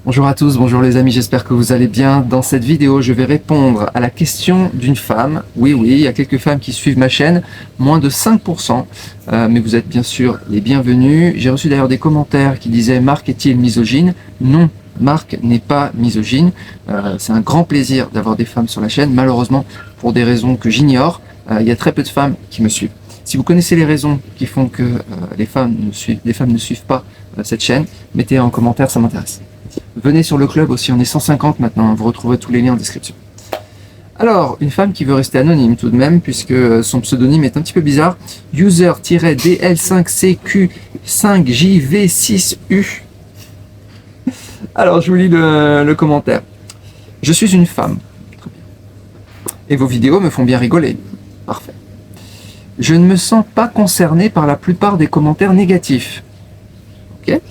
Bonjour à tous, bonjour les amis, j'espère que vous allez bien. Dans cette vidéo, je vais répondre à la question d'une femme. Oui, il y a quelques femmes qui suivent ma chaîne, moins de 5%, mais vous êtes bien sûr les bienvenus. J'ai reçu d'ailleurs des commentaires qui disaient « Marc est-il misogyne ?» Non, Marc n'est pas misogyne. C'est un grand plaisir d'avoir des femmes sur la chaîne. Malheureusement, pour des raisons que j'ignore, il y a très peu de femmes qui me suivent. Si vous connaissez les raisons qui font que les femmes ne suivent pas cette chaîne, mettez en commentaire, ça m'intéresse. Venez sur le club aussi, on est 150 maintenant, vous retrouverez tous les liens en description. Alors, une femme qui veut rester anonyme tout de même, puisque son pseudonyme est un petit peu bizarre. User-DL5CQ5JV6U. Alors, je vous lis le commentaire. Je suis une femme. Et vos vidéos me font bien rigoler. Parfait. Je ne me sens pas concerné par la plupart des commentaires négatifs. Ok ?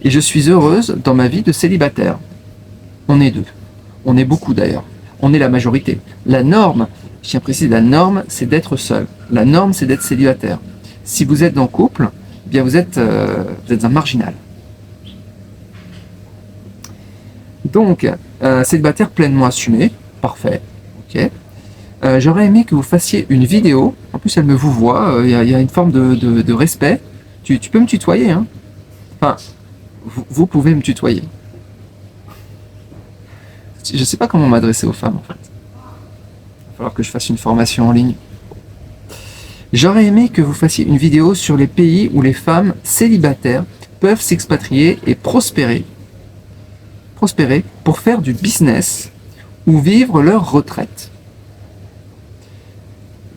Et je suis heureuse dans ma vie de célibataire. On est deux. On est beaucoup d'ailleurs. On est la majorité. La norme, je tiens à préciser, la norme, c'est d'être seul. La norme, c'est d'être célibataire. Si vous êtes en couple, eh bien vous êtes un marginal. Donc, célibataire pleinement assumé. Parfait. Ok. J'aurais aimé que vous fassiez une vidéo. En plus, elle me vous voit. Il y a une forme de respect. Tu peux me tutoyer, hein. Enfin, vous pouvez me tutoyer. Je ne sais pas comment m'adresser aux femmes, en fait. Il va falloir que je fasse une formation en ligne. J'aurais aimé que vous fassiez une vidéo sur les pays où les femmes célibataires peuvent s'expatrier et prospérer pour faire du business ou vivre leur retraite.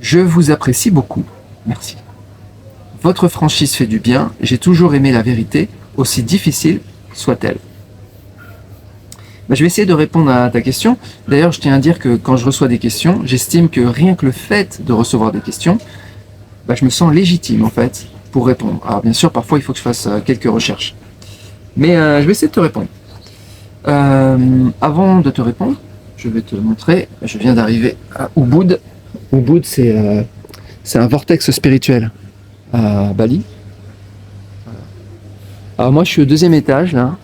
Je vous apprécie beaucoup. Merci. Votre franchise fait du bien. J'ai toujours aimé la vérité, aussi difficile soit-elle. Je vais essayer de répondre à ta question. D'ailleurs, je tiens à dire que quand je reçois des questions, j'estime que rien que le fait de recevoir des questions, je me sens légitime en fait pour répondre. Alors bien sûr, parfois il faut que je fasse quelques recherches. Mais je vais essayer de te répondre. Avant de te répondre, je vais te montrer, je viens d'arriver à Ubud. Ubud, c'est un vortex spirituel à Bali. Alors moi je suis au 2e étage là,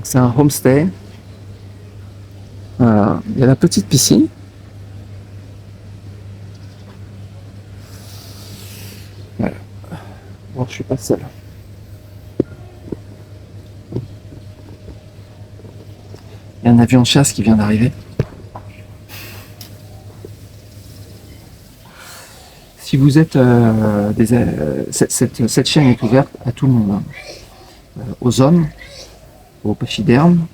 c'est un homestay, il y a la petite piscine, voilà. Bon, je suis pas seul. Il y a un avion de chasse qui vient d'arriver. Si vous êtes cette chaîne est ouverte à tout le monde, hein. Aux hommes, aux pachydermes,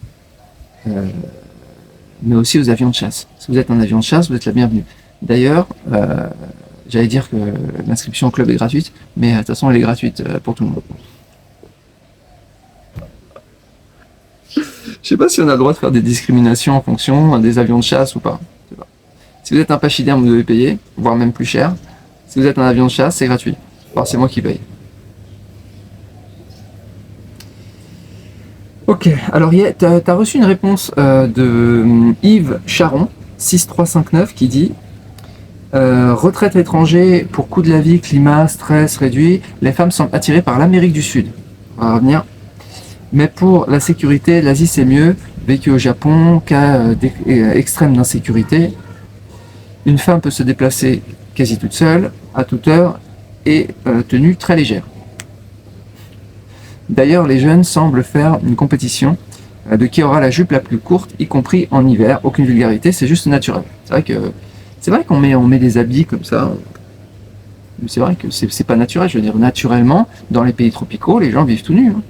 mais aussi aux avions de chasse. Si vous êtes un avion de chasse, vous êtes la bienvenue. D'ailleurs, j'allais dire que l'inscription au club est gratuite, mais de toute façon elle est gratuite pour tout le monde. Je sais pas si on a le droit de faire des discriminations en fonction des avions de chasse ou pas. Si vous êtes un pachyderme, vous devez payer, voire même plus cher. Si vous êtes un avion de chasse, c'est gratuit. Enfin, c'est moi qui paye. Ok, alors tu as reçu une réponse de Yves Charon, 6359, qui dit retraite étranger pour coût de la vie, climat, stress réduit, les femmes semblent attirées par l'Amérique du Sud. On va revenir. Mais pour la sécurité, l'Asie c'est mieux, vécu au Japon, cas extrême d'insécurité. Une femme peut se déplacer quasi toute seule, à toute heure, et tenue très légère. D'ailleurs, les jeunes semblent faire une compétition de qui aura la jupe la plus courte, y compris en hiver. Aucune vulgarité, c'est juste naturel. C'est vrai qu'on met des habits comme ça. C'est vrai que c'est pas naturel. Je veux dire, naturellement, dans les pays tropicaux, les gens vivent tout nus. Hein.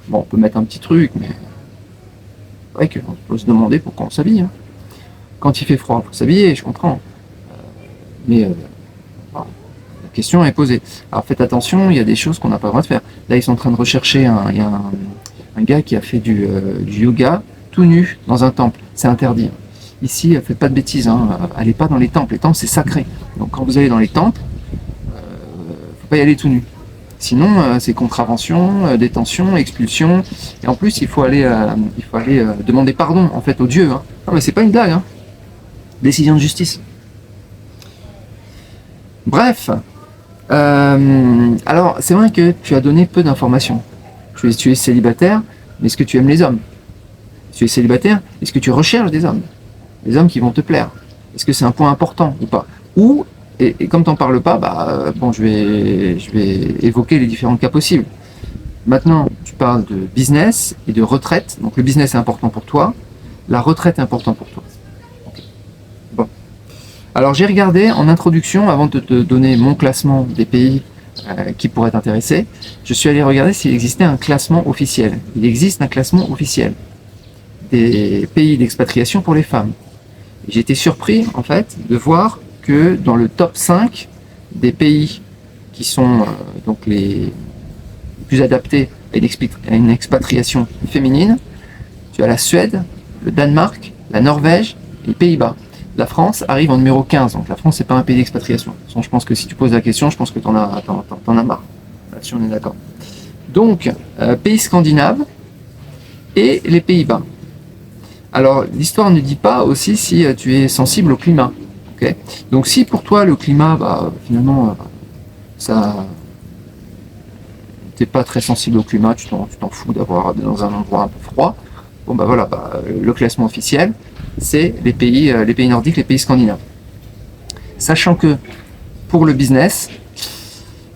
Bon, on peut mettre un petit truc, mais c'est vrai qu'on peut se demander pourquoi on s'habille. Hein. Quand il fait froid, il faut s'habiller, je comprends. Mais la question est posée. Alors faites attention, il y a des choses qu'on n'a pas le droit de faire. Là, ils sont en train de rechercher il y a un gars qui a fait du yoga tout nu dans un temple. C'est interdit. Ici, faites pas de bêtises. Allez pas dans les temples. Les temples, c'est sacré. Donc quand vous allez dans les temples, faut pas y aller tout nu. Sinon, c'est contravention, détention, expulsion. Et en plus, il faut aller demander pardon en fait au Dieu. Hein. Non, mais c'est pas une blague. Hein. Décision de justice. Bref, alors c'est vrai que tu as donné peu d'informations. Tu es célibataire, Mais est-ce que tu aimes les hommes? Si tu es célibataire, est-ce que tu recherches des hommes? Des hommes qui vont te plaire? Est-ce que c'est un point important ou pas? Ou, et comme tu n'en parles pas, bon, je vais évoquer les différents cas possibles. Maintenant, tu parles de business et de retraite. Donc le business est important pour toi, la retraite est importante pour toi. Okay. Bon. Alors j'ai regardé en introduction, avant de te donner mon classement des pays qui pourraient t'intéresser, je suis allé regarder s'il existait un classement officiel. Il existe un classement officiel des pays d'expatriation pour les femmes. J'ai été surpris en fait de voir que dans le top 5 des pays qui sont donc les plus adaptés à une expatriation féminine, tu as la Suède, le Danemark, la Norvège et les Pays-Bas. La France arrive en numéro 15, donc la France c'est pas un pays d'expatriation. Je pense que si tu poses la question, je pense que t'en as marre. Là-dessus on est d'accord. Donc, pays scandinaves et les Pays-Bas. Alors, l'histoire ne dit pas aussi si tu es sensible au climat. Okay. Donc, si pour toi le climat, finalement, t'es pas très sensible au climat, tu t'en fous d'avoir dans un endroit un peu froid, bon voilà, le classement officiel, c'est les pays nordiques, les pays scandinaves. Sachant que pour le business,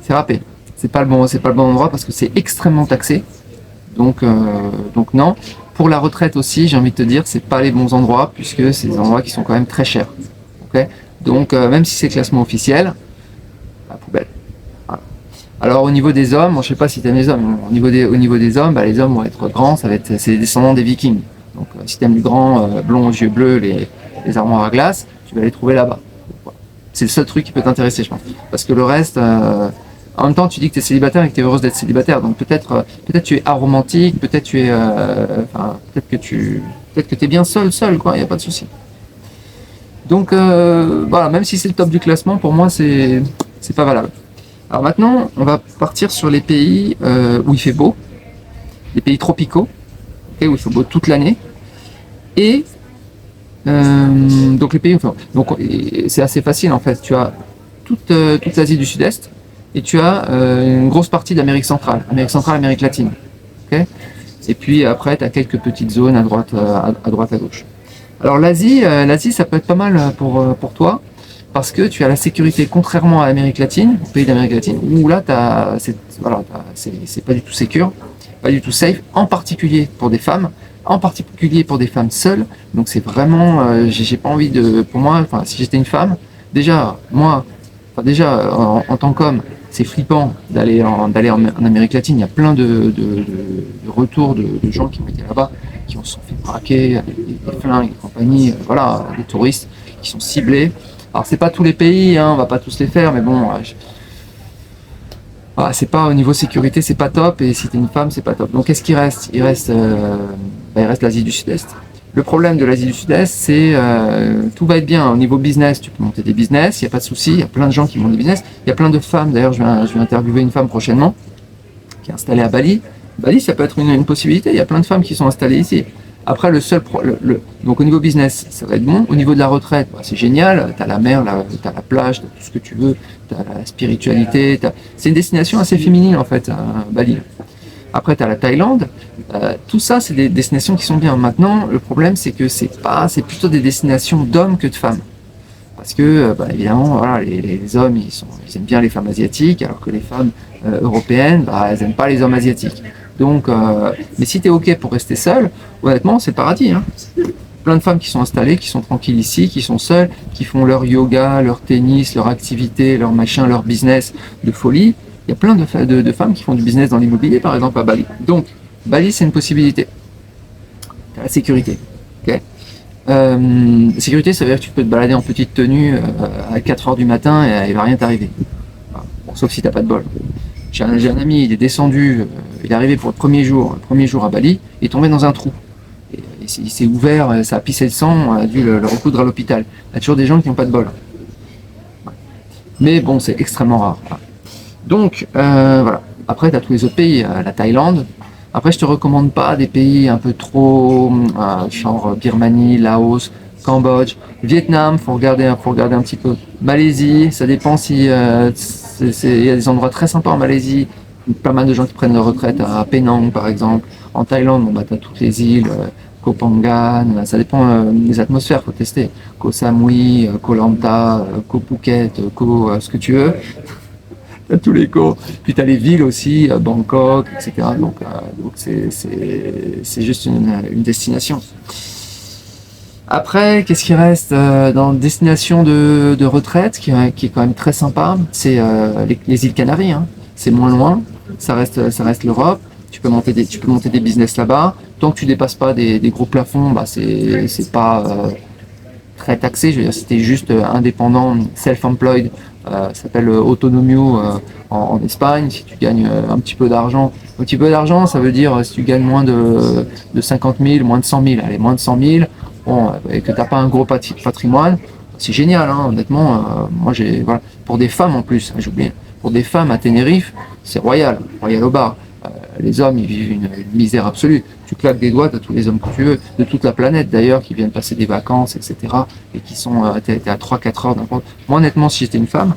c'est râpé. C'est pas le bon endroit parce que c'est extrêmement taxé. Donc non. Pour la retraite aussi, j'ai envie de te dire, c'est pas les bons endroits puisque c'est des endroits qui sont quand même très chers. Okay. Donc même si c'est classement officiel, la poubelle. Voilà. Alors au niveau des hommes, je sais pas si tu aimes les hommes. Au niveau des hommes, les hommes vont être grands, c'est les descendants des Vikings. Donc si tu aimes les grands, blonds aux yeux bleus, les armoires à glace, tu vas les trouver là-bas. Voilà. C'est le seul truc qui peut t'intéresser, je pense. Parce que le reste, en même temps, tu dis que tu es célibataire et que tu es heureuse d'être célibataire. Donc peut-être tu es aromantique, peut-être tu es, peut-être que tu es bien seul, quoi. Il n'y a pas de souci. Donc voilà, même si c'est le top du classement, pour moi c'est pas valable. Alors maintenant, on va partir sur les pays où il fait beau, les pays tropicaux, okay, où il fait beau toute l'année. Et donc les pays où il fait beau. Donc c'est assez facile en fait. Tu as toute l'Asie du Sud-Est et tu as une grosse partie d'Amérique centrale, Amérique latine. Okay. Et puis après, tu as quelques petites zones à droite, à gauche. Alors l'Asie, ça peut être pas mal pour toi, parce que tu as la sécurité, contrairement à l'Amérique latine, aux pays d'Amérique latine, où là c'est pas du tout sécure, pas du tout safe, en particulier pour des femmes seules. Donc c'est vraiment, j'ai pas envie pour moi, si j'étais une femme, déjà en tant qu'homme, c'est flippant d'aller en Amérique latine. Il y a plein de retours de gens qui ont été là-bas, qui se sont fait braquer, des flingues, des compagnies, des touristes qui sont ciblés. Alors c'est pas tous les pays, on va pas tous les faire, mais bon, c'est pas au niveau sécurité, c'est pas top, et si t'es une femme, c'est pas top. Donc qu'est-ce qui reste? Il reste l'Asie du Sud-Est. Le problème de l'Asie du Sud-Est, c'est tout va être bien au niveau business. Tu peux monter des business, il n'y a pas de souci. Il y a plein de gens qui montent des business. Il y a plein de femmes. D'ailleurs, je vais interviewer une femme prochainement qui est installée à Bali. Bali, ça peut être une possibilité. Il y a plein de femmes qui sont installées ici. Après, donc au niveau business, ça va être bon. Au niveau de la retraite, c'est génial. Tu as la mer, tu as la plage, tu as tout ce que tu veux. Tu as la spiritualité. C'est une destination assez féminine en fait, Bali. Après, tu as la Thaïlande. Tout ça, c'est des destinations qui sont bien. Maintenant, le problème, c'est que c'est plutôt des destinations d'hommes que de femmes. Parce que, évidemment, les hommes, ils aiment bien les femmes asiatiques, alors que les femmes européennes, elles n'aiment pas les hommes asiatiques. Donc, mais si tu es OK pour rester seule, honnêtement, c'est le paradis. Hein. Plein de femmes qui sont installées, qui sont tranquilles ici, qui sont seules, qui font leur yoga, leur tennis, leur activité, leur machin, leur business de folie. Il y a plein de femmes qui font du business dans l'immobilier, par exemple, à Bali. Donc, Bali, c'est une possibilité. Tu as la sécurité. Okay. Sécurité, ça veut dire que tu peux te balader en petite tenue à 4h du matin et il va rien t'arriver. Bon, sauf si tu n'as pas de bol. J'ai un ami, il est descendu, il est arrivé pour le premier jour à Bali, il est tombé dans un trou. Il s'est ouvert, ça a pissé le sang, on a dû le recoudre à l'hôpital. Il y a toujours des gens qui n'ont pas de bol. Mais bon, c'est extrêmement rare. Donc, voilà. Après, tu as tous les autres pays, la Thaïlande. Après, je te recommande pas des pays un peu trop, genre Birmanie, Laos, Cambodge, Vietnam, faut regarder un petit peu. Malaisie, ça dépend si, il y a des endroits très sympas en Malaisie. Pas mal de gens qui prennent leur retraite à Penang, par exemple. En Thaïlande, bon, bah, tu as toutes les îles, Koh Phangan, ça dépend des atmosphères, faut tester. Koh Samui, Koh Lanta, Koh Phuket, Koh ce que tu veux. T'as tous les Koh. Puis tu as les villes aussi, Bangkok, etc. Donc c'est juste une destination. Après, qu'est-ce qui reste dans une destination de retraite qui est quand même très sympa, c'est les îles Canaries. Hein. C'est moins loin, ça reste l'Europe. Tu peux monter des business là-bas. Tant que tu dépasses pas des gros plafonds, bah c'est pas très taxé. Je veux dire, si t'es juste indépendant, self-employed, ça s'appelle autonomio en Espagne. Si tu gagnes un petit peu d'argent, ça veut dire si tu gagnes moins de 50 000, moins de 100 000, allez, moins de 100 000, bon, et que t'as pas un gros patrimoine, c'est génial, hein, honnêtement. Moi, voilà, pour des femmes en plus, j'ai oublié, pour des femmes à Tenerife, c'est royal au bar. Les hommes, ils vivent une misère absolue. Tu claques des doigts, t'as tous les hommes que tu veux, de toute la planète d'ailleurs, qui viennent passer des vacances, etc. Et qui sont t'es à 3-4 heures n'importe. Moi, honnêtement, si j'étais une femme,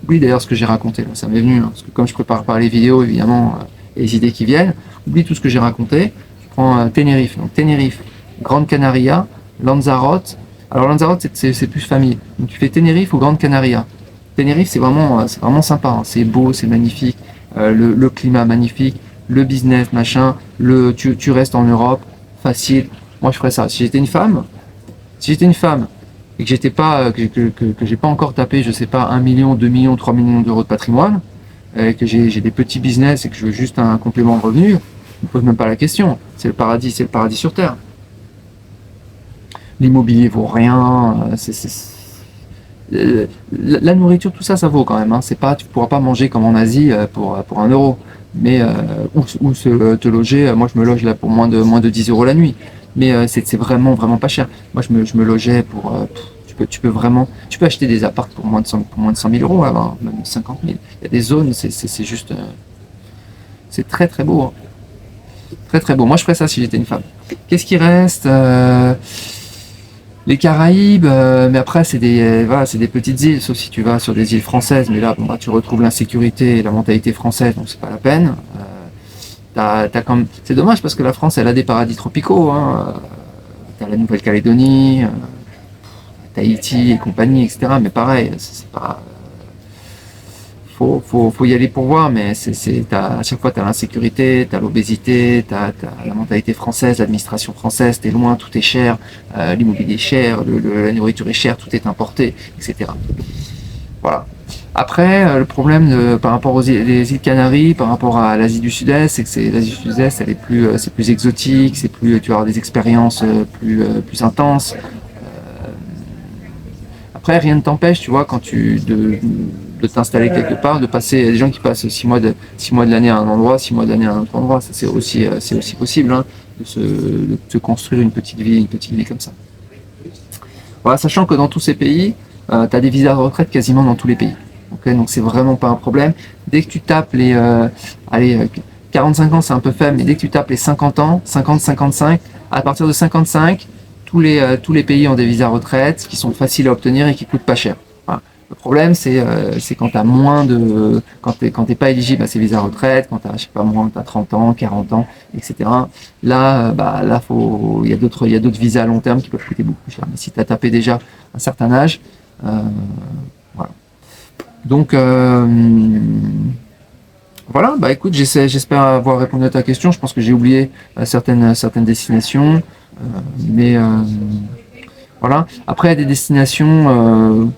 oublie d'ailleurs ce que j'ai raconté, là, ça m'est venu, hein, parce que comme je prépare pas les vidéos, évidemment, les idées qui viennent, oublie tout ce que j'ai raconté. Tu prends Tenerife, donc Tenerife, Grande Canaria, Lanzarote. Alors Lanzarote, c'est plus famille. Donc tu fais Tenerife ou Grande Canaria. Tenerife, c'est vraiment sympa, hein. C'est beau, c'est magnifique, le climat magnifique, le business, machin, tu restes en Europe, facile. Moi, je ferais ça. Si j'étais une femme et que j'étais pas, que j'ai pas encore tapé, je sais pas, 1 million, 2 millions, 3 millions d'euros de patrimoine, et que j'ai des petits business et que je veux juste un complément de revenu, je me pose même pas la question. C'est le paradis sur terre. L'immobilier vaut rien, la nourriture, tout ça, ça vaut quand même. Hein. C'est pas, tu pourras pas manger comme en Asie pour 1 euro. Mais où te loger, moi je me loge là pour moins de 10 euros la nuit. Mais c'est vraiment pas cher. Moi je me logeais pour tu peux acheter des apparts pour moins de 100 000 euros là-bas, même 50 000. Il y a des zones, c'est juste c'est très très beau. Hein. Très très beau. Moi je ferais ça si j'étais une femme. Qu'est-ce qui reste les Caraïbes, mais après c'est des petites îles, sauf si tu vas sur des îles françaises, mais là bon, bah, tu retrouves l'insécurité et la mentalité française, donc c'est pas la peine. C'est dommage parce que la France elle a des paradis tropicaux, hein. T'as la Nouvelle-Calédonie, Tahiti et compagnie, etc. Mais pareil, c'est pas. Faut y aller pour voir, mais à chaque fois t'as l'insécurité, t'as l'obésité, t'as la mentalité française, l'administration française, t'es loin, tout est cher, l'immobilier est cher, la nourriture est chère, tout est importé, etc. Voilà. Après, le problème par rapport les îles Canaries, par rapport à l'Asie du Sud-Est, c'est que l'Asie du Sud-Est, c'est plus exotique, tu vas avoir des expériences plus intenses. Après, rien ne t'empêche, tu vois, de t'installer quelque part, de passer, des gens qui passent 6 mois de l'année à un endroit, 6 mois de l'année à un autre endroit, ça c'est aussi possible, hein, de se construire une petite vie comme ça. Voilà, sachant que dans tous ces pays, tu as des visas de retraite quasiment dans tous les pays. Okay, donc c'est vraiment pas un problème. Dès que tu tapes 45 ans c'est un peu faible, mais dès que tu tapes les 50 ans, 50-55, à partir de 55, tous les pays ont des visas retraite qui sont faciles à obtenir et qui coûtent pas cher. Voilà. Le problème c'est quand t'as quand t'es pas éligible à ces visas retraite, quand t'as, je sais pas, t'as 30 ans, 40 ans, etc. Là, il y a d'autres visas à long terme qui peuvent coûter beaucoup plus cher. Mais si t'as tapé déjà un certain âge, voilà. Donc voilà, bah écoute, j'espère avoir répondu à ta question. Je pense que j'ai oublié certaines destinations, mais voilà. Après, il y a des destinations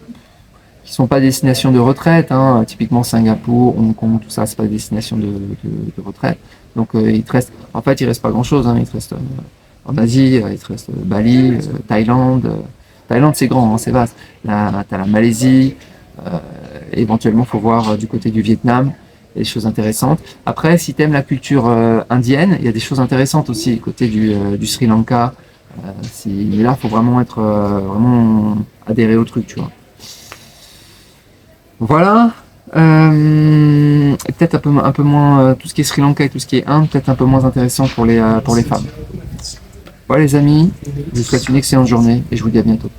qui sont pas des destinations de retraite, hein. Typiquement Singapour, Hong Kong, tout ça, c'est pas des destinations de retraite. Donc il reste pas grand chose, hein. Il te reste en Asie, il te reste Bali, Thaïlande. Thaïlande c'est grand, hein, c'est vaste. Là, t'as la Malaisie, éventuellement faut voir du côté du Vietnam, il y a des choses intéressantes. Après, si t'aimes la culture indienne, il y a des choses intéressantes aussi, côté du Sri Lanka. Mais là, faut vraiment être vraiment adhérer au truc, tu vois. Voilà. Peut-être un peu moins tout ce qui est Sri Lanka et tout ce qui est Inde, peut-être un peu moins intéressant pour les femmes. Voilà les amis, je vous souhaite une excellente journée et je vous dis à bientôt.